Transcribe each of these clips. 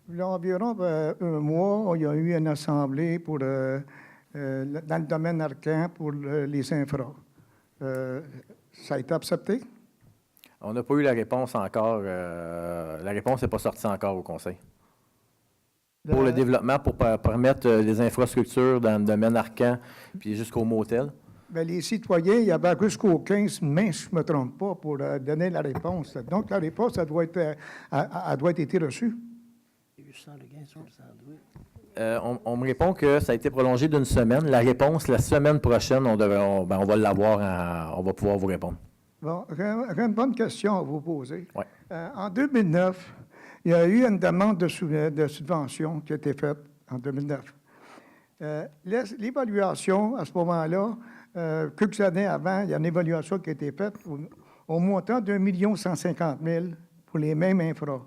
Il y a environ un mois, il y a eu une assemblée pour, dans le domaine arcan pour les infras. Ça a été accepté? On n'a pas eu la réponse encore. La réponse n'est pas sortie encore au Conseil. Pour le développement, pour permettre les infrastructures dans le domaine arcan, puis jusqu'au motel. Bien, les citoyens, il y avait jusqu'au 15 mai, si je ne me trompe pas, pour donner la réponse. Donc, la réponse, elle doit être reçue. On me répond que ça a été prolongé d'une semaine. La réponse, la semaine prochaine, on va l'avoir, on va pouvoir vous répondre. Bon, j'ai une bonne question à vous poser. Ouais. En 2009, il y a eu une demande de subvention qui a été faite en 2009. L'évaluation, à ce moment-là, quelques années avant, il y a une évaluation qui a été faite au montant d'1 150 000 pour les mêmes infras.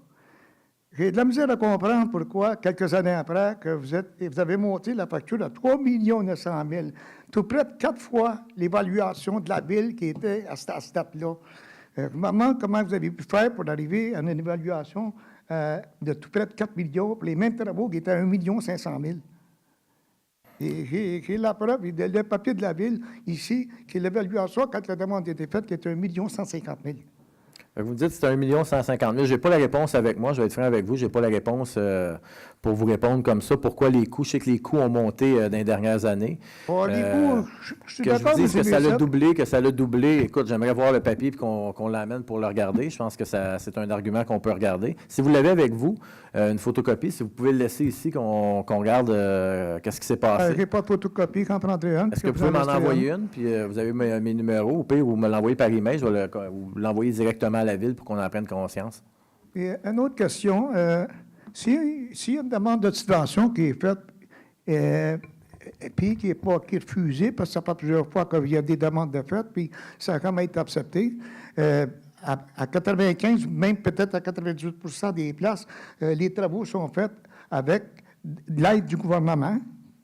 J'ai de la misère à comprendre pourquoi, quelques années après, que vous avez monté la facture à 3 900 000, tout près de 4 fois l'évaluation de la ville qui était à cette date-là. Je me demande comment vous avez pu faire pour arriver à une évaluation de tout près de 4 millions pour les mêmes travaux qui étaient à 1 500 000. Et j'ai la preuve, le papier de la ville ici, qui est l'évaluation quand la demande a été faite, qui est 1 150 000. Vous me dites que c'est 1 150 000. Je n'ai pas la réponse avec moi, je vais être franc avec vous. Je n'ai pas la réponse pour vous répondre comme ça. Pourquoi les coûts? Je sais que les coûts ont monté dans les dernières années. Bon, les coûts, je suis d'accord. Que je vous dise que ça l'a doublé. Écoute, j'aimerais voir le papier et qu'on l'amène pour le regarder. Je pense que c'est un argument qu'on peut regarder. Si vous l'avez avec vous, une photocopie, si vous pouvez le laisser ici, qu'on regarde qu'est-ce qui s'est passé. Je n'ai pas de photocopie, j'en prendrai une. Est-ce que vous pouvez m'en envoyer une? Puis vous avez mes numéros. Au pire, vous me l'envoyez par email. Je vais vous l'envoyer directement à la ville pour qu'on en prenne conscience. Et une autre question. S'il y a une demande de subvention qui est faite et puis qui est refusée, parce que ça fait plusieurs fois qu'il y a des demandes de fait, puis ça a quand même été accepté, à 95, même peut-être à 98% des places, les travaux sont faits avec l'aide du gouvernement,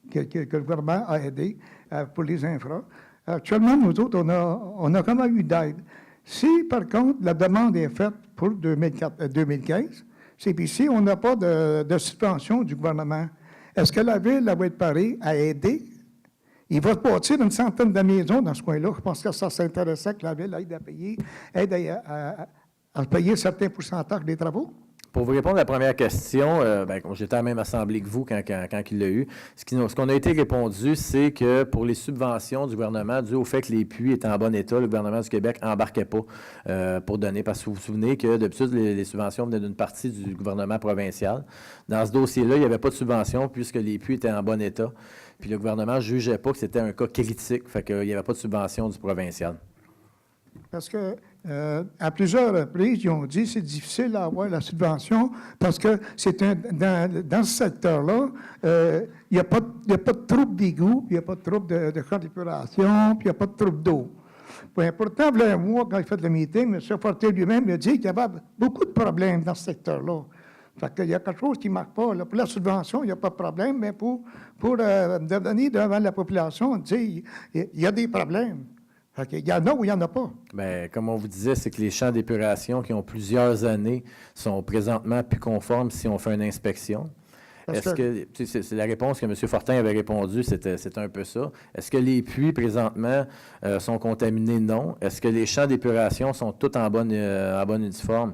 que le gouvernement a aidé pour les infras. Actuellement, nous autres, on a quand même eu d'aide. Si, par contre, la demande est faite pour 2015, c'est puis si on n'a pas de subvention du gouvernement, est-ce que la Ville va être parée à aider? Il va se bâtir une centaine de maisons dans ce coin-là. Je pense que ça s'intéressait que la Ville aide à payer certains pourcentages des travaux. Pour vous répondre à la première question, j'étais à la même assemblée que vous quand il l'a eu. Ce qu'on a été répondu, c'est que pour les subventions du gouvernement, dû au fait que les puits étaient en bon état, le gouvernement du Québec n'embarquait pas pour donner. Parce que vous vous souvenez que d'habitude, les subventions venaient d'une partie du gouvernement provincial. Dans ce dossier-là, il n'y avait pas de subvention puisque les puits étaient en bon état. Puis le gouvernement ne jugeait pas que c'était un cas critique, fait qu'il n'y avait pas de subvention du provincial. Parce que à plusieurs reprises, ils ont dit que c'est difficile d'avoir la subvention parce que dans ce secteur-là, il n'y a pas de trouble d'égout, puis il n'y a pas de trouble de champs d'épuration, puis il n'y a pas de trouble d'eau. Pourtant, il y a un mois, quand il fait le meeting, M. Fortier lui-même a dit qu'il y avait beaucoup de problèmes dans ce secteur-là. Fait qu'il y a quelque chose qui ne marche pas. Là. Pour la subvention, il n'y a pas de problème, mais pour devenir devant la population, on dit il y a des problèmes. Il y en a ou il n'y en a pas. Bien, comme on vous disait, c'est que les champs d'épuration qui ont plusieurs années sont présentement plus conformes si on fait une inspection. C'est la réponse que M. Fortin avait répondu, c'était un peu ça. Est-ce que les puits, présentement, sont contaminés? Non. Est-ce que les champs d'épuration sont tous en bonne uniforme?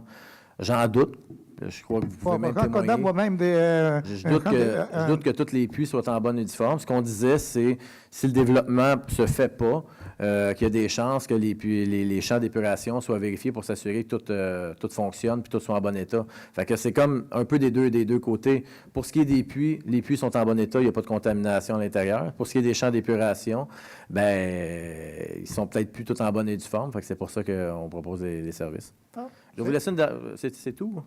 J'en doute. Je crois que vous pouvez même témoigner. Je doute que tous les puits soient en bonne uniforme. Ce qu'on disait, c'est si le développement ne se fait pas, qu'il y a des chances que les champs d'épuration soient vérifiés pour s'assurer que tout fonctionne et tout soit en bon état. Fait que c'est comme un peu des deux côtés. Pour ce qui est des puits, les puits sont en bon état, il n'y a pas de contamination à l'intérieur. Pour ce qui est des champs d'épuration, ils sont peut-être plus tout en bonne uniforme. Fait que c'est pour ça qu'on propose les services. Je vous laisse c'est tout?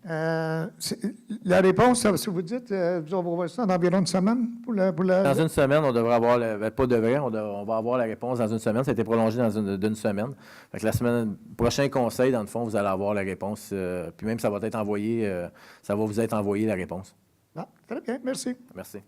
La réponse, si vous dites, vous allez voir ça dans environ une semaine? Dans une semaine, on devrait avoir, on va avoir la réponse dans une semaine. Ça a été prolongé d'une semaine. Fait que la semaine, prochain conseil, dans le fond, vous allez avoir la réponse. Puis même, ça va être envoyé, ça va vous être envoyé la réponse. Très bien, merci. Merci.